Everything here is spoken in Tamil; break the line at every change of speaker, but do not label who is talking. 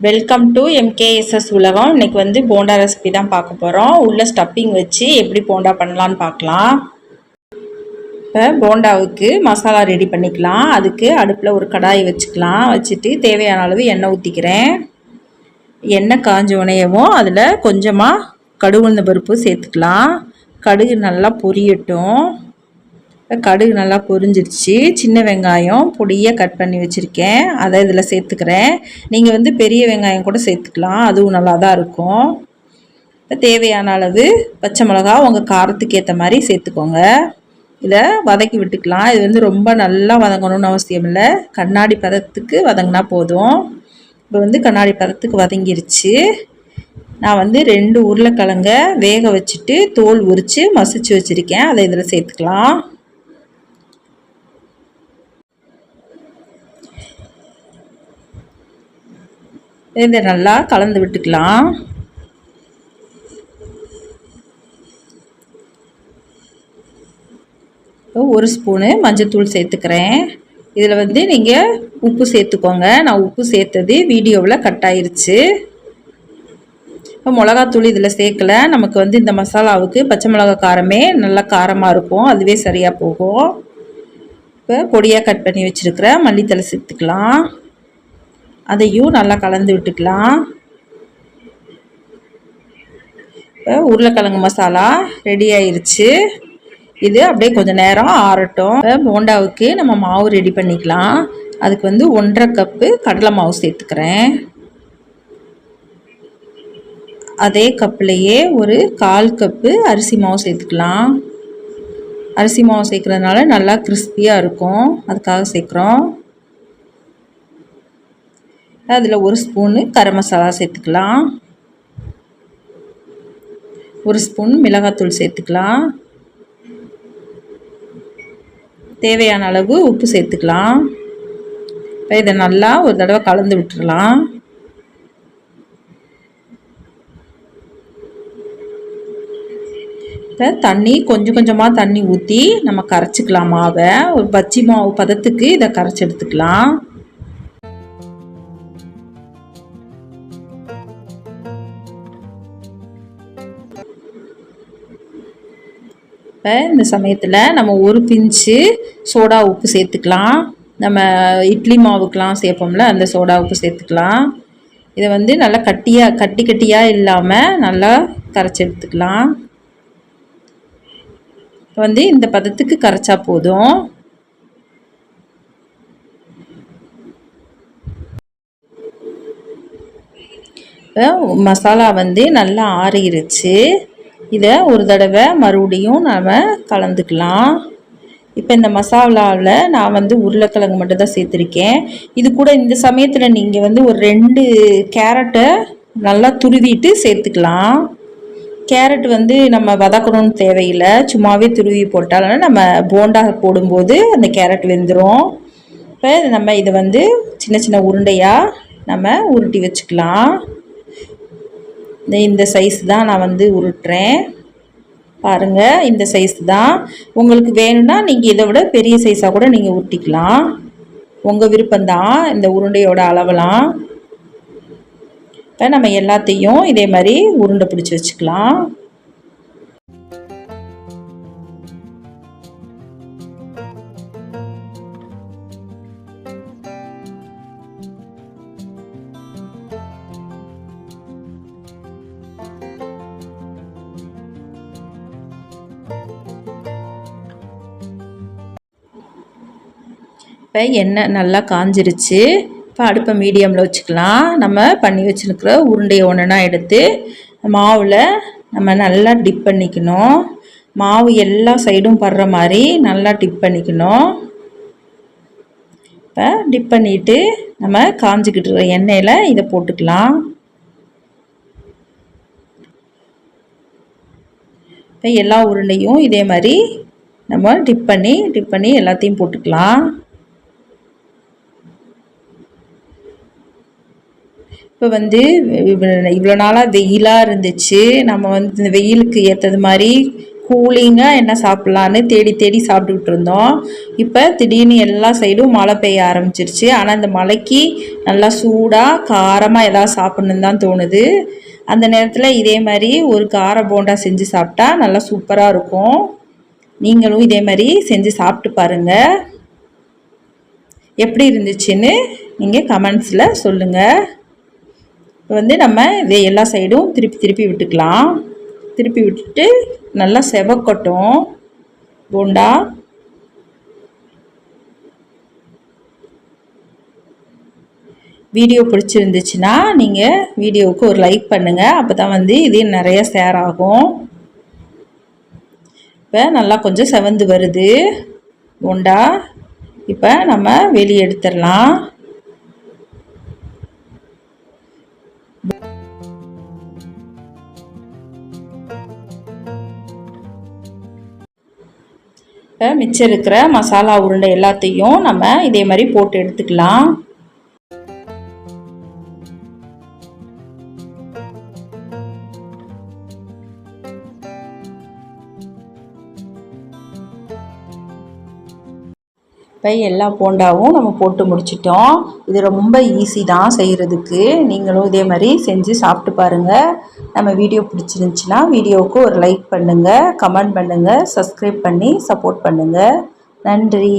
வெல்கம் டு MKSS உலகம். இன்னைக்கு வந்து போண்டா ரெசிபி தான் பார்க்க போகிறோம். உள்ள ஸ்டப்பிங் வச்சு எப்படி போண்டா பண்ணலான்னு பார்க்கலாம். இப்போ போண்டாவுக்கு மசாலா ரெடி பண்ணிக்கலாம். அதுக்கு அடுப்பில் ஒரு கடாயை வச்சுக்கலாம். வச்சுட்டு தேவையான அளவு எண்ணெய் ஊற்றிக்கிறேன். எண்ணெய் காஞ்ச உனையவும் அதில் கொஞ்சமாக கடுகு உளுந்த பருப்பு சேர்த்துக்கலாம். கடுகு நல்லா பொரியட்டும். கடுகு நல்லா பொரிஞ்சிருச்சு. சின்ன வெங்காயம் பொடியாக கட் பண்ணி வச்சுருக்கேன், அதை இதில் சேர்த்துக்கிறேன். நீங்கள் வந்து பெரிய வெங்காயம் கூட சேர்த்துக்கலாம், அதுவும் நல்லா தான் இருக்கும். தேவையான அளவு பச்சை மிளகா உங்கள் காரத்துக்கு ஏற்ற மாதிரி சேர்த்துக்கோங்க. இதை வதக்கி விட்டுக்கலாம். இது வந்து ரொம்ப நல்லா வதங்கணும்னு அவசியம் இல்லை, கண்ணாடி பதத்துக்கு வதங்கினா போதும். இப்போ வந்து கண்ணாடி பதத்துக்கு வதங்கிருச்சு. நான் வந்து 2 உருளைக்கிழங்க வேக வச்சுட்டு தோல் உரித்து மசிச்சு வச்சுருக்கேன், அதை இதில் சேர்த்துக்கலாம். இதை நல்லா கலந்து விட்டுக்கலாம். ஒரு ஸ்பூனு மஞ்சள்தூள் சேர்த்துக்கிறேன். இதில் வந்து நீங்கள் உப்பு சேர்த்துக்கோங்க. நான் உப்பு சேர்த்தது வீடியோவில் கட் ஆயிருச்சு. இப்போ மிளகாத்தூள் இதில் சேர்க்கலை. நமக்கு வந்து இந்த மசாலாவுக்கு பச்சை மிளகா காரமே நல்லா காரமாக இருக்கும், அதுவே சரியாக போகும். இப்போ பொடியாக கட் பண்ணி வச்சுருக்கிற மல்லித்தலை சேர்த்துக்கலாம். அதையும் நல்லா கலந்து விட்டுக்கலாம். இப்போ உருளைக்கிழங்கு மசாலா ரெடி ஆயிருச்சு. இது அப்படியே கொஞ்சம் நேரம் ஆறட்டும். இப்போ போண்டாவுக்கு நம்ம மாவு ரெடி பண்ணிக்கலாம். அதுக்கு வந்து 1.5 கப்பு கடலை மாவு சேர்த்துக்கிறேன். அதே கப்புலையே ஒரு 1/4 கப்பு அரிசி மாவு சேர்த்துக்கலாம். அரிசி மாவு சேர்க்குறதுனால நல்லா கிறிஸ்பியாக இருக்கும், அதுக்காக சேர்க்குறோம். அதில் 1 ஸ்பூனு கரம் மசாலா சேர்த்துக்கலாம். 1 ஸ்பூன் மிளகாத்தூள் சேர்த்துக்கலாம். தேவையான அளவு உப்பு சேர்த்துக்கலாம். இப்போ இதை நல்லா ஒரு தடவை கலந்து விட்டுடலாம். இப்போ தண்ணி கொஞ்சம் கொஞ்சமாக தண்ணி ஊற்றி நம்ம கரைச்சிக்கலாம் மாவை. ஒரு பஜ்ஜி மாவு பதத்துக்கு இதை கரைச்சி எடுத்துக்கலாம். இப்போ இந்த சமயத்தில் நம்ம ஒரு பிஞ்சு சோடா உப்பு சேர்த்துக்கலாம். நம்ம இட்லி மாவுக்கெலாம் சேர்ப்போம்ல, அந்த சோடா உப்பு சேர்த்துக்கலாம். இதை வந்து நல்லா கட்டியாக இல்லாமல் நல்லா கரைச்சி எடுத்துக்கலாம். இப்போ வந்து இந்த பதத்துக்கு கரைச்சா போதும். இப்போ மசாலா வந்து நல்லா ஆறிடுச்சு. இதை ஒரு தடவை மறுபடியும் நாம் கலந்துக்கலாம். இப்போ இந்த மசாலாவில் நான் வந்து உருளைக்கிழங்கு மட்டும் தான் சேர்த்துருக்கேன். இது கூட இந்த சமயத்தில் நீங்கள் வந்து ஒரு 2 கேரட்டை நல்லா துருவிட்டு சேர்த்துக்கலாம். கேரட் வந்து நம்ம வதக்கணும்னு தேவையில்லை, சும்மாவே துருவி போட்டாலும் நம்ம போண்டா போடும்போது அந்த கேரட் வெந்துடும். இப்போ நம்ம இதை வந்து சின்ன சின்ன உருண்டையாக நம்ம உருட்டி வச்சுக்கலாம். இந்த சைஸ் தான் நான் வந்து உருட்டுறேன். பாருங்கள், இந்த சைஸ் தான். உங்களுக்கு வேணும்னா நீங்கள் இதை விட பெரிய சைஸாக கூட நீங்கள் உருட்டிக்கலாம், உங்கள் விருப்பம்தான் இந்த உருண்டையோட அளவெல்லாம். இப்போ நம்ம எல்லாத்தையும் இதே மாதிரி உருண்டை பிடிச்சி வச்சுக்கலாம். இப்போ எண்ணெய் நல்லா காஞ்சிருச்சு. இப்போ அடுப்பை மீடியமில் வச்சுக்கலாம். நம்ம பண்ணி வச்சுருக்கிற உருண்டையை ஒன்றுனா எடுத்து மாவில் நம்ம நல்லா டிப் பண்ணிக்கணும். மாவு எல்லா சைடும் படுற மாதிரி நல்லா டிப் பண்ணிக்கணும். இப்போ டிப் பண்ணிவிட்டு நம்ம காஞ்சிக்கிட்டு இருக்கிற எண்ணெயில் இதை போட்டுக்கலாம். இப்போ எல்லா உருண்டையும் இதே மாதிரி நம்ம டிப் பண்ணி எல்லாத்தையும் போட்டுக்கலாம். இப்போ வந்து இவ்வளோ நாளாக வெயிலாக இருந்துச்சு. நம்ம வந்து இந்த வெயிலுக்கு ஏற்றது மாதிரி கூலிங்காக என்ன சாப்பிட்லான்னு தேடி தேடி சாப்பிட்டுக்கிட்டு இருந்தோம். இப்போ திடீர்னு எல்லா சைடும் மழை பெய்ய ஆரம்பிச்சிருச்சு. ஆனால் இந்த மழைக்கு நல்லா சூடாக காரமாக எதாவது சாப்பிட்ணுன்னு தான் தோணுது. அந்த நேரத்தில் இதே மாதிரி ஒரு கார போண்டா செஞ்சு சாப்பிட்டா நல்லா சூப்பராக இருக்கும். நீங்களும் இதே மாதிரி செஞ்சு சாப்பிட்டு பாருங்கள். எப்படி இருந்துச்சுன்னு நீங்கள் கமெண்ட்ஸில் சொல்லுங்கள். இப்போ நம்ம இதை எல்லா சைடும் திருப்பி திருப்பி விட்டுக்கலாம். திருப்பி விட்டுட்டு நல்லா செவக்கட்டும் போண்டா. வீடியோ பிடிச்சிருந்துச்சுன்னா நீங்கள் வீடியோவுக்கு ஒரு லைக் பண்ணுங்கள். அப்போ தான் இது நிறைய ஷேர் ஆகும். இப்போ நல்லா கொஞ்சம் செவந்து வருது போண்டா. இப்போ நம்ம வெளியே எடுத்துடலாம். இப்போ மிச்சம் இருக்கிற மசாலா உருண்டை எல்லாத்தையும் நம்ம இதே மாதிரி போட்டு எடுத்துக்கலாம். இப்போ எல்லா போண்டாவும் நம்ம போட்டு முடிச்சிட்டோம். இது ரொம்ப ஈஸி தான் செய்கிறதுக்கு. நீங்களும் இதே மாதிரி செஞ்சு சாப்பிட்டு பாருங்கள். நம்ம வீடியோ பிடிச்சிருந்துச்சின்னா வீடியோவுக்கு ஒரு லைக் பண்ணுங்கள், கமெண்ட் பண்ணுங்கள், சப்ஸ்கிரைப் பண்ணி சப்போர்ட் பண்ணுங்கள். நன்றி.